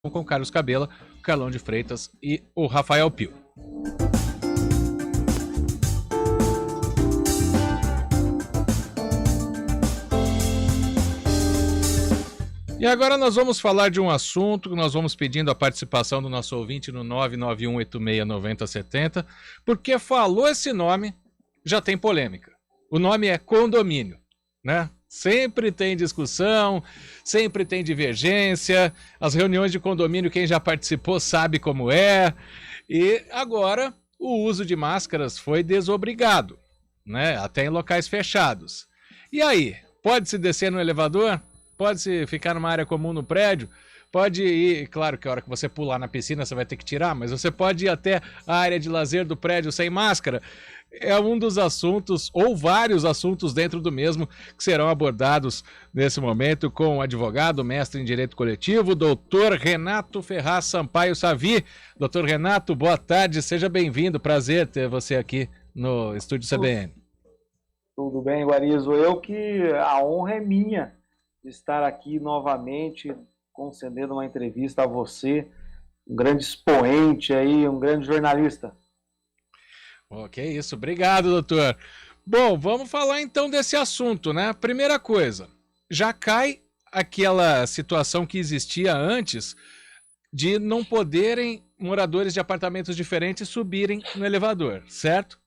com o Carlos Cabela, o Carlão de Freitas e o Rafael Pio. E agora nós vamos falar de um assunto que nós vamos pedindo a participação do nosso ouvinte no 991869070, porque falou esse nome, já tem polêmica. O nome é condomínio, né? Sempre tem discussão, sempre tem divergência, as reuniões de condomínio, quem já participou sabe como é, e agora o uso de máscaras foi desobrigado, né? Até em locais fechados. E aí, pode-se descer no elevador? Pode-se ficar numa área comum no prédio? Pode ir, claro que a hora que você pular na piscina você vai ter que tirar, mas você pode ir até a área de lazer do prédio sem máscara? É um dos assuntos, ou vários assuntos dentro do mesmo, que serão abordados nesse momento com o advogado, mestre em Direito Coletivo, doutor Renato Ferraz Sampaio Savi. Doutor Renato, boa tarde, seja bem-vindo, prazer ter você aqui no Estúdio CBN. Tudo bem, Guarizo, a honra é minha de estar aqui novamente, concedendo uma entrevista a você, um grande expoente aí, um grande jornalista. Ok, isso. Obrigado, doutor. Bom, vamos falar então desse assunto, né? Primeira coisa, já cai aquela situação que existia antes de não poderem moradores de apartamentos diferentes subirem no elevador, certo?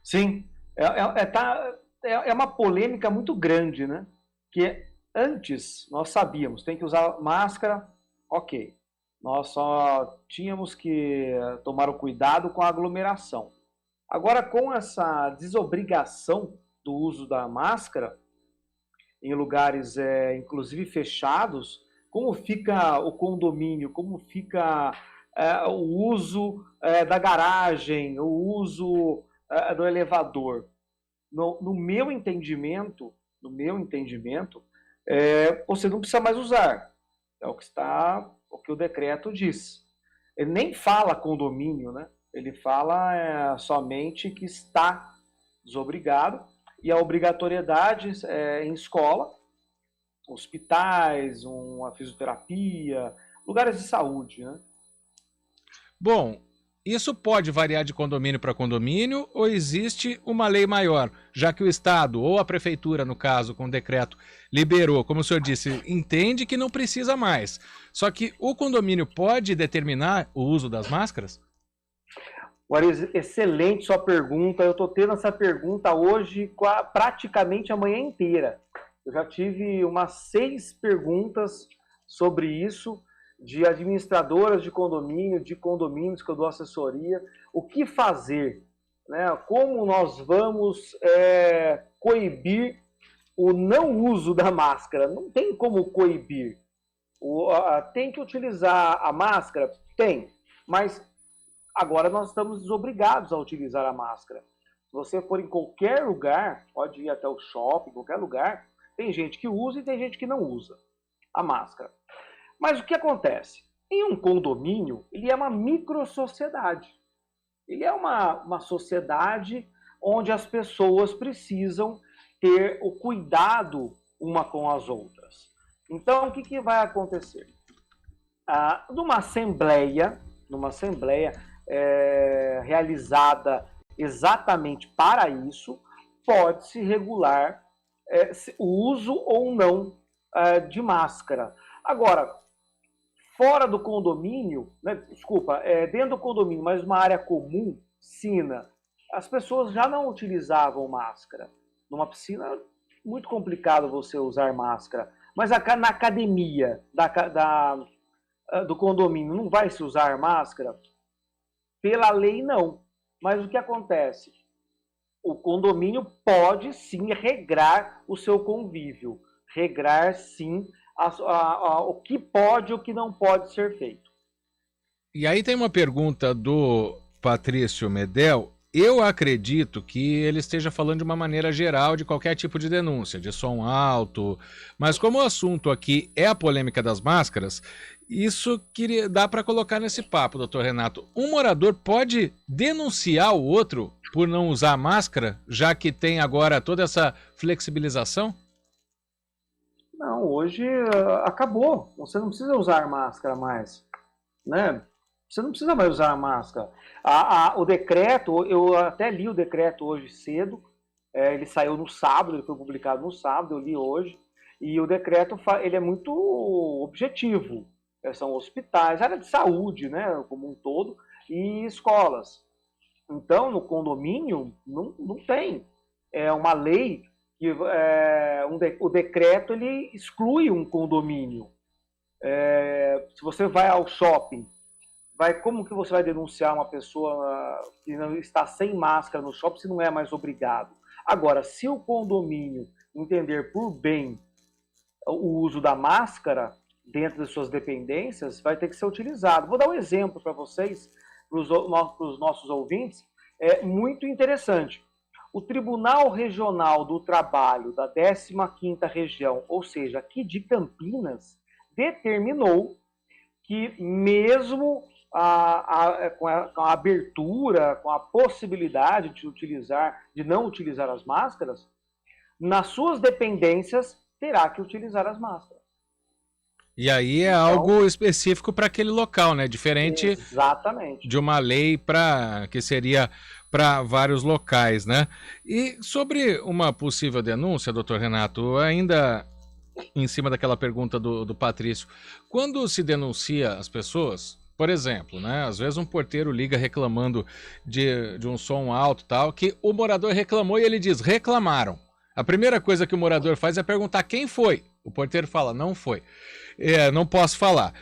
Sim, é uma polêmica muito grande, né? Que antes nós sabíamos, tem que usar máscara, ok. Nós só tínhamos que tomar o cuidado com a aglomeração. Agora, com essa desobrigação do uso da máscara, em lugares, inclusive fechados, como fica o condomínio, como fica o uso da garagem, o uso do elevador? No meu entendimento, você não precisa mais usar. É o que o decreto diz. Ele nem fala condomínio, né? Ele fala somente que está desobrigado, e a obrigatoriedade em escola, hospitais, uma fisioterapia, lugares de saúde, né? Bom, isso pode variar de condomínio para condomínio ou existe uma lei maior, já que o Estado ou a Prefeitura, no caso, com o decreto, liberou, como o senhor disse, entende que não precisa mais. Só que o condomínio pode determinar o uso das máscaras? Guariz, excelente sua pergunta. Eu estou tendo essa pergunta hoje praticamente a manhã inteira. Eu já tive umas 6 perguntas sobre isso, de administradoras de condomínio, de condomínios que eu dou assessoria. O que fazer? Né? Como nós vamos coibir o não uso da máscara? Não tem como coibir. Tem que utilizar a máscara? Tem. Mas agora nós estamos desobrigados a utilizar a máscara. Se você for em qualquer lugar, pode ir até o shopping, qualquer lugar, tem gente que usa e tem gente que não usa a máscara. Mas o que acontece? Em um condomínio, ele é uma microsociedade. Ele é uma sociedade onde as pessoas precisam ter o cuidado uma com as outras. Então, o que vai acontecer? Numa assembleia realizada exatamente para isso, pode-se regular o uso ou não de máscara. Agora, fora do condomínio, né, dentro do condomínio, mas uma área comum, piscina, as pessoas já não utilizavam máscara. Numa piscina, muito complicado você usar máscara. Mas na academia do condomínio não vai se usar máscara? Pela lei, não. Mas o que acontece? O condomínio pode sim regrar o seu convívio. Regrar sim o que pode e o que não pode ser feito. E aí tem uma pergunta do Patrício Medel. Eu acredito que ele esteja falando de uma maneira geral de qualquer tipo de denúncia, de som alto, mas como o assunto aqui é a polêmica das máscaras, isso dá para colocar nesse papo, doutor Renato. Um morador pode denunciar o outro por não usar máscara, já que tem agora toda essa flexibilização? Não, hoje acabou. Você não precisa usar máscara mais, né? Você não precisa mais usar máscara. O decreto, eu até li o decreto hoje cedo, ele saiu no sábado, ele foi publicado no sábado, eu li hoje, e o decreto ele é muito objetivo. São hospitais, área de saúde, né, como um todo, e escolas. Então, no condomínio, não tem. É uma lei que o decreto ele exclui um condomínio. Se você vai ao shopping, como que você vai denunciar uma pessoa que não está sem máscara no shopping se não é mais obrigado? Agora, se o condomínio entender por bem o uso da máscara dentro das suas dependências, vai ter que ser utilizado. Vou dar um exemplo para vocês, para os nossos ouvintes, é muito interessante. O Tribunal Regional do Trabalho da 15ª Região, ou seja, aqui de Campinas, determinou que mesmo com a abertura, com a possibilidade de não utilizar as máscaras, nas suas dependências terá que utilizar as máscaras. E aí é algo específico para aquele local, né? Diferente exatamente. De uma lei que seria para vários locais, né? E sobre uma possível denúncia, doutor Renato, ainda em cima daquela pergunta do Patrício, quando se denuncia as pessoas, por exemplo, né? Às vezes um porteiro liga reclamando de um som alto e tal, que o morador reclamou e ele diz, reclamaram. A primeira coisa que o morador faz é perguntar quem foi. O porteiro fala, não foi. Não posso falar.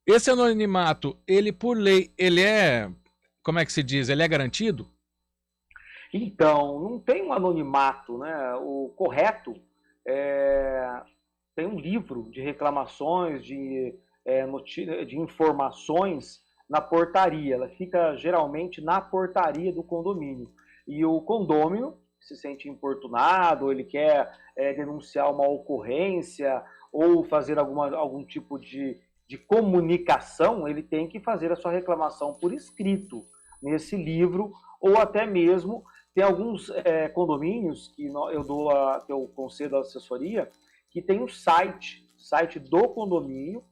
Esse anonimato, ele por lei, ele é, como é que se diz, ele é garantido? Então, não tem um anonimato, né? O correto tem um livro de reclamações, de informações na portaria. Ela fica geralmente na portaria do condomínio. E o condômino se sente importunado, ele quer denunciar uma ocorrência ou fazer algum tipo de comunicação, ele tem que fazer a sua reclamação por escrito nesse livro, ou até mesmo tem alguns condomínios que eu concedo a assessoria, que tem o site do condomínio,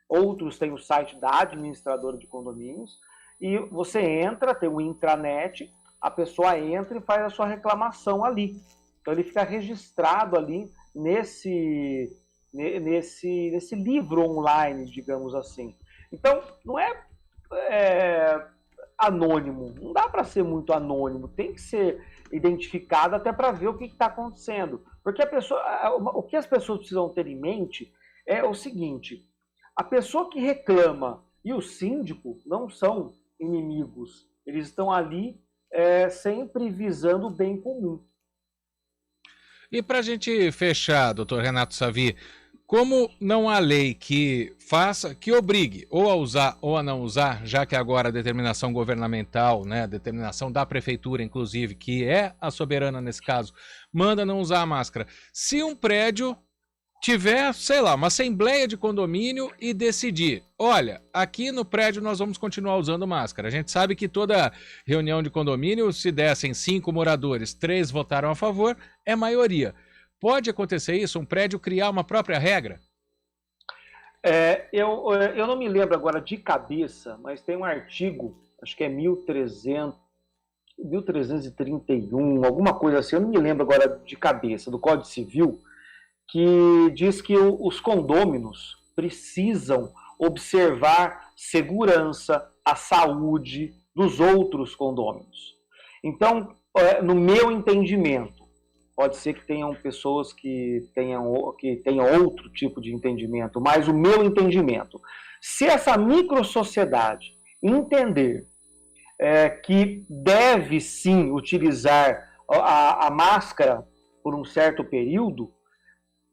outros têm o site da administradora de condomínios, e você entra, tem um intranet, a pessoa entra e faz a sua reclamação ali. Então ele fica registrado ali nesse livro online, digamos assim. Então não é anônimo, não dá para ser muito anônimo, tem que ser identificado até para ver o que está acontecendo. Porque o que as pessoas precisam ter em mente é o seguinte, a pessoa que reclama e o síndico não são inimigos, eles estão ali sempre visando o bem comum. E para a gente fechar, doutor Renato Savy, como não há lei que obrigue ou a usar ou a não usar, já que agora a determinação governamental, né, a determinação da prefeitura, inclusive, que é a soberana nesse caso, manda não usar a máscara. Se um prédio tiver, sei lá, uma assembleia de condomínio e decidir, olha, aqui no prédio nós vamos continuar usando máscara. A gente sabe que toda reunião de condomínio, se dessem 5 moradores, 3 votaram a favor, é maioria. Pode acontecer isso, um prédio criar uma própria regra? Eu não me lembro agora de cabeça, mas tem um artigo, acho que é 1331, alguma coisa assim, eu não me lembro agora de cabeça, do Código Civil, que diz que os condôminos precisam observar segurança, a saúde dos outros condôminos. Então, no meu entendimento, pode ser que tenham pessoas que tenham outro tipo de entendimento, mas o meu entendimento, se essa microsociedade entender que deve sim utilizar a máscara por um certo período,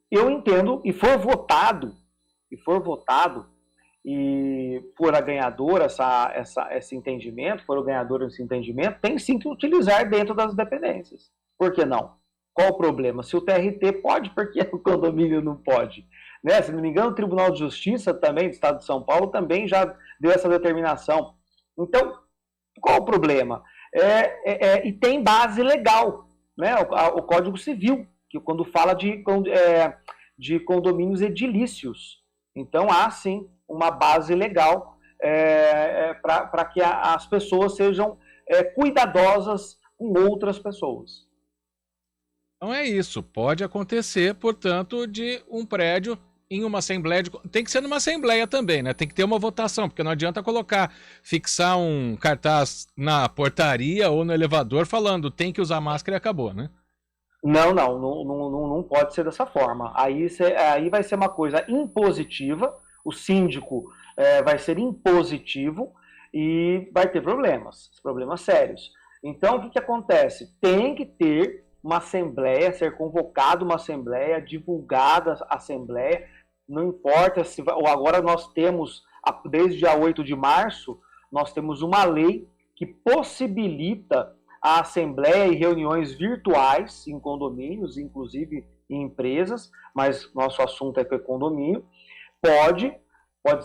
eu entendo, e for votado e for a ganhadora esse entendimento, tem sim que utilizar dentro das dependências. Por que não? Qual o problema? Se o TRT pode, por que o condomínio não pode? Né? Se não me engano, o Tribunal de Justiça também, do Estado de São Paulo, também já deu essa determinação. Então, qual o problema? E tem base legal, né? O Código Civil, que quando fala de condomínios edilícios. Então, há sim uma base legal para que as pessoas sejam cuidadosas com outras pessoas. Então é isso, pode acontecer, portanto, de um prédio em uma assembleia, tem que ser numa assembleia também, né? Tem que ter uma votação, porque não adianta fixar um cartaz na portaria ou no elevador falando tem que usar máscara e acabou, né? Não pode ser dessa forma. Aí vai ser uma coisa impositiva, o síndico vai ser impositivo e vai ter problemas sérios. Então, o que acontece? Tem que ter uma assembleia, ser convocada uma assembleia, divulgada a assembleia, não importa se... Agora nós temos, desde dia 8 de março, nós temos uma lei que possibilita a assembleia e reuniões virtuais em condomínios, inclusive em empresas, mas nosso assunto é que é condomínio, pode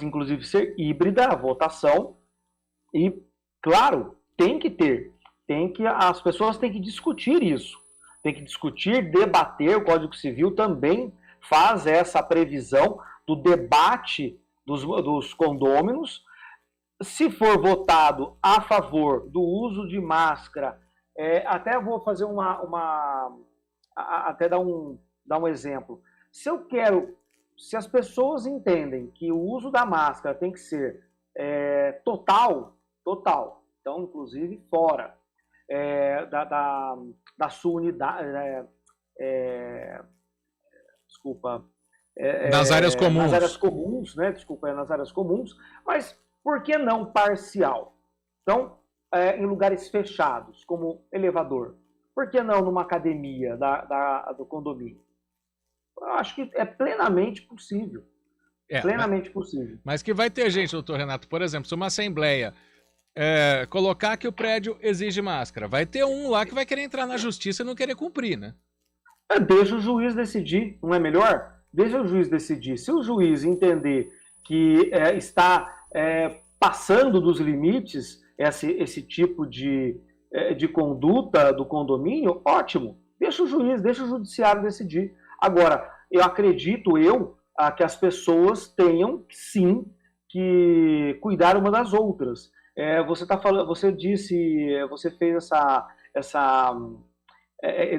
inclusive ser híbrida a votação e, claro, as pessoas têm que discutir isso, tem que discutir, debater, o Código Civil também faz essa previsão do debate dos condôminos. Se for votado a favor do uso de máscara, até vou fazer até dar um exemplo. Se as pessoas entendem que o uso da máscara tem que ser total, então, inclusive, fora da sua unidade, nas áreas comuns. Nas áreas comuns, né? Nas áreas comuns, mas por que não parcial? Então, em lugares fechados, como elevador. Por que não numa academia do condomínio? Eu acho que é plenamente possível. Possível. Mas que vai ter gente, doutor Renato, por exemplo, se uma assembleia colocar que o prédio exige máscara, vai ter um lá que vai querer entrar na justiça e não querer cumprir, né? Deixa o juiz decidir, não é melhor? Deixa o juiz decidir. Se o juiz entender que está passando dos limites esse tipo de conduta do condomínio, ótimo. Deixa o juiz, deixa o judiciário decidir. Agora, eu acredito que as pessoas tenham, sim, que cuidar uma das outras. Você fez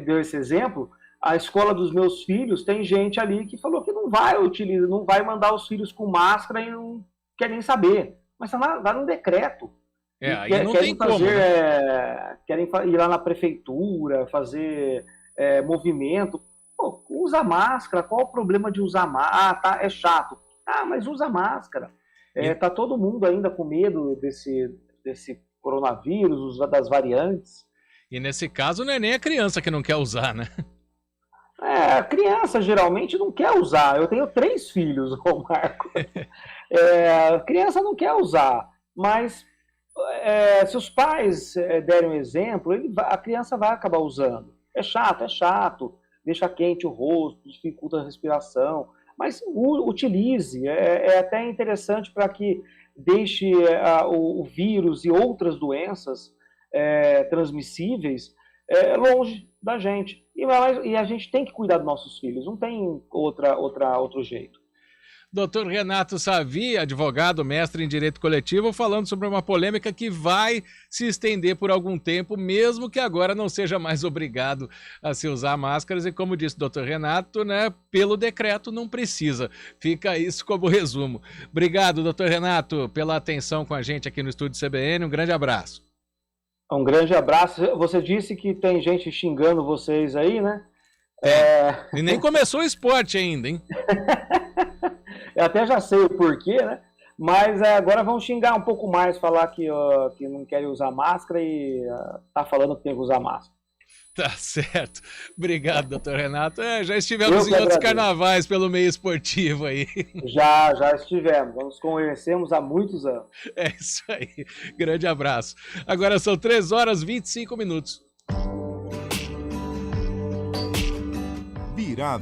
deu esse exemplo. A escola dos meus filhos, tem gente ali que falou que não vai mandar os filhos com máscara e não quer nem saber. Mas está lá no decreto. Aí não tem como, né? Querem ir lá na prefeitura, fazer movimento. Pô, usa máscara, qual o problema de usar máscara? É chato. Mas usa máscara. Tá todo mundo ainda com medo desse coronavírus, das variantes. E nesse caso não é nem a criança que não quer usar, né? A criança geralmente não quer usar. Eu tenho 3 filhos, Marco. A criança não quer usar, mas se os pais derem um exemplo, a criança vai acabar usando. É chato, deixa quente o rosto, dificulta a respiração, mas utilize. É até interessante para que deixe o vírus e outras doenças transmissíveis longe da gente. E a gente tem que cuidar dos nossos filhos, não tem outro jeito. Doutor Renato Savi, advogado, mestre em Direito Coletivo, falando sobre uma polêmica que vai se estender por algum tempo, mesmo que agora não seja mais obrigado a se usar máscaras. E como disse o doutor Renato, né, pelo decreto não precisa. Fica isso como resumo. Obrigado, doutor Renato, pela atenção com a gente aqui no Estúdio CBN. Um grande abraço. Um grande abraço. Você disse que tem gente xingando vocês aí, né? E nem começou o esporte ainda, hein? Eu até já sei o porquê, né? Mas agora vão xingar um pouco mais, falar que não querem usar máscara e tá falando que tem que usar máscara. Tá certo. Obrigado, doutor Renato. Já estivemos em outros carnavais pelo meio esportivo aí. Já estivemos. Nos conhecemos há muitos anos. É isso aí. Grande abraço. Agora são 3h25. Virado.